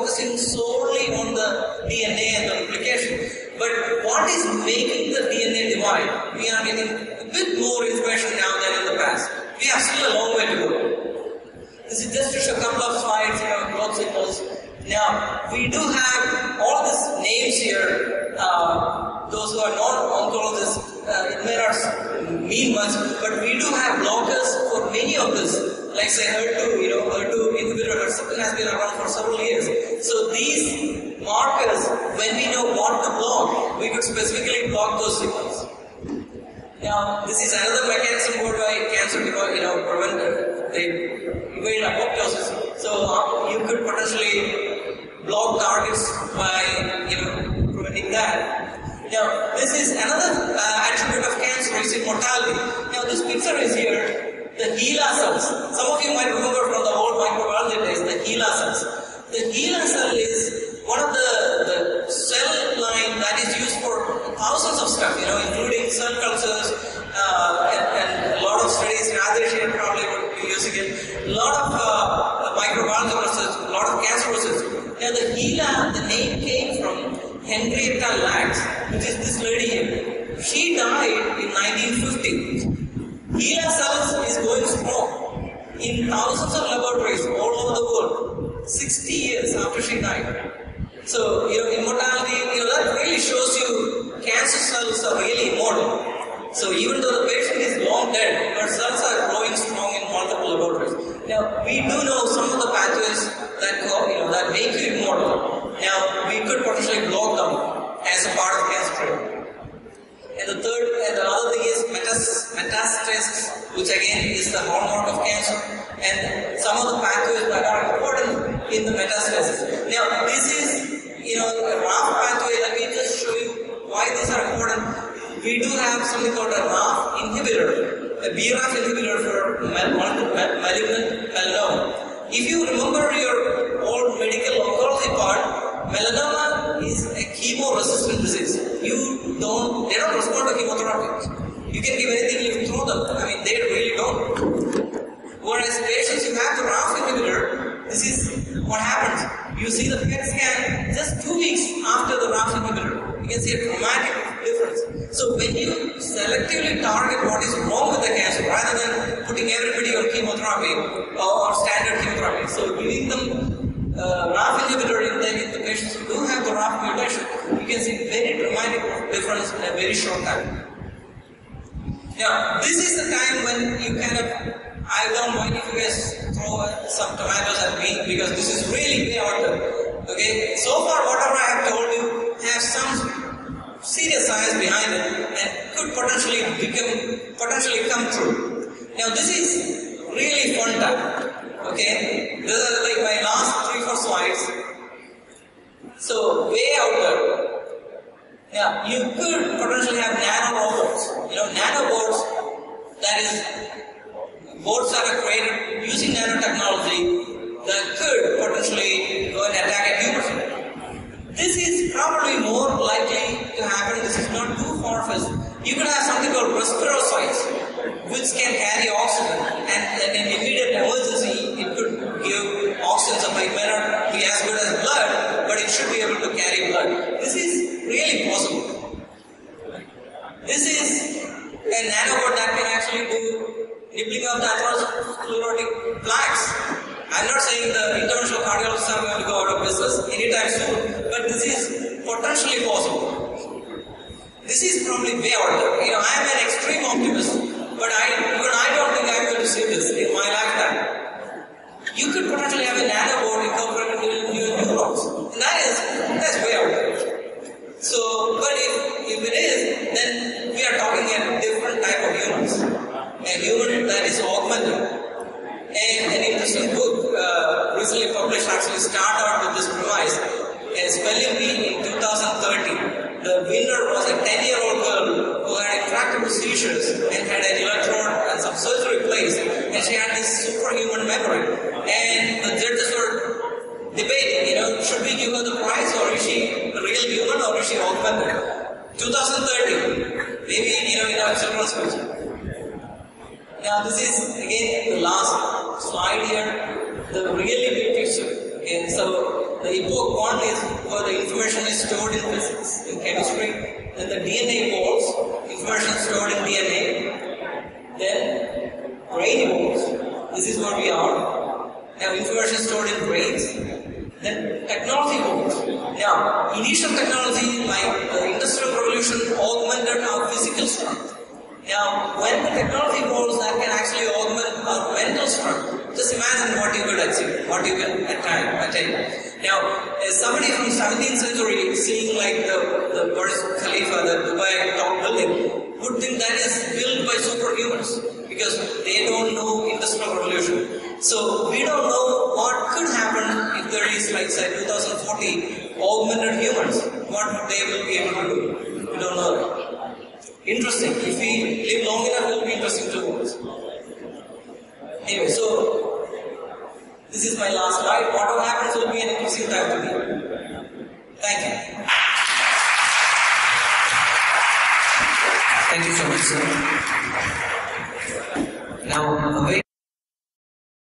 focusing solely on the DNA and the replication. But what is making the DNA divide? We are getting a bit more information now than in the past. We have still a long way to go. This is just to show a couple of slides, growth signals. Now, we do have all these names here. Those who are not oncologists, it may not mean much, but we do have blockers for many of this. Like say HER2, HER2 inhibitor has been around for several years. So these markers, when we know what to block, we could specifically block those signals. Now, this is another mechanism whereby cancer, prevent evade apoptosis. So you could potentially block targets by, preventing that. Now, this is another attribute of cancer is mortality. Now, this picture is here. The HeLa cells. Some of you might remember from the old microbiology days, the HeLa cells. The HeLa cell is one of the cell line that is used for thousands of stuff, including cell cultures and a lot of studies. Rajesh here probably would be using it. A lot of microbiology research, a lot of cancer research. Now the HeLa, the name came from Henrietta Lacks, which is this lady here. She died in 1950. HeLa cells is going strong in thousands of laboratories all over the world, 60 years after she died. So, immortality, that really shows you cancer cells are really immortal. So, even though the patient is long dead, but cells are growing strong in multiple laboratories. Now, we do know some of the pathways that make you immortal. Now, we could potentially block them as a part of cancer treatment. And the other thing is metastasis, which again is the hallmark of cancer, and some of the pathways that are important in the metastasis. Now, this is, a RAF pathway. Let me just show you why these are important. We do have something called a RAF inhibitor, a BRAF inhibitor for malignant melanoma. If you remember your old medical oncology part, melanoma is a chemo-resistant disease. They don't respond to chemotherapy. You can give anything you throw them. They really don't. Whereas patients who have the RAF inhibitor, this is what happens. You see the PET scan just 2 weeks after the RAF inhibitor. You can see a dramatic difference. So when you selectively target what is wrong with the cancer, rather than putting everybody on chemotherapy or standard chemotherapy, so giving them RAF inhibitor in the patients who do have the RAF mutation, you can see very dramatic difference in a very short time. Now, this is the time when you I don't mind if you guys throw some tomatoes at me, because this is really way out there. Okay, so far whatever I have told you has some serious science behind it and could potentially come true. Now, this is really fun time. Okay, this is like my last 3-4 slides. So, way out there. Now, you could potentially have nanorobots. Nanobots, that is, boats that are created using nanotechnology that could potentially go and attack a human. This is probably more likely to happen. This is not too far-fetched. You could have something called respirocytes, which can carry oxygen, and in an immediate emergency, it could give oxygen supply. It may not be as good as blood, but it should be able to carry blood. This is really possible. This is a nanobot that can actually do nibbling of the atherosclerotic plaques. I'm not saying the interventional cardiologists are going to go out of business anytime soon, but this is potentially possible. This is probably way out there. I'm an extreme optimist, but I don't think I'm going to see this in my lifetime. You could potentially have a nanobot incorporated into your neurons, and that's way out there. So, but if it is, then we are talking a different type of humans. A human that is augmented. And an interesting book recently published actually started out with this premise. A spelling bee in 2013. The winner was a 10-year-old girl who had intractable seizures and had an electrode and some surgery placed, and she had this superhuman memory. And the judges were debating, should we give her the prize, or is she a real human, or is she augmented? 2013. Maybe, in our children's school. Now, this is again the last slide here, the really big picture. And so, The epoch 1 is where the information is stored in physics, in chemistry. Then the DNA evolves, information stored in DNA. Then brain evolves. This is where we are. Now information stored in brains. Then technology evolves. Now, initial technology like the Industrial Revolution augmented our physical strength. Now, when the technology evolves, that can actually augment our mental strength. Just imagine what you could achieve, what you can attain. Now, as somebody from 17th century seeing like the Burj Khalifa, the Dubai top building, would think that is built by superhumans because they don't know Industrial Revolution. So we don't know what could happen if there is, like say 2040, augmented humans. What they will be able to do. We don't know that. Interesting. If we live long enough, it will be interesting to watch. Anyway, so this is my last slide. Whatever happens will be an interesting time to me. Thank you. Thank you so much, sir. Now,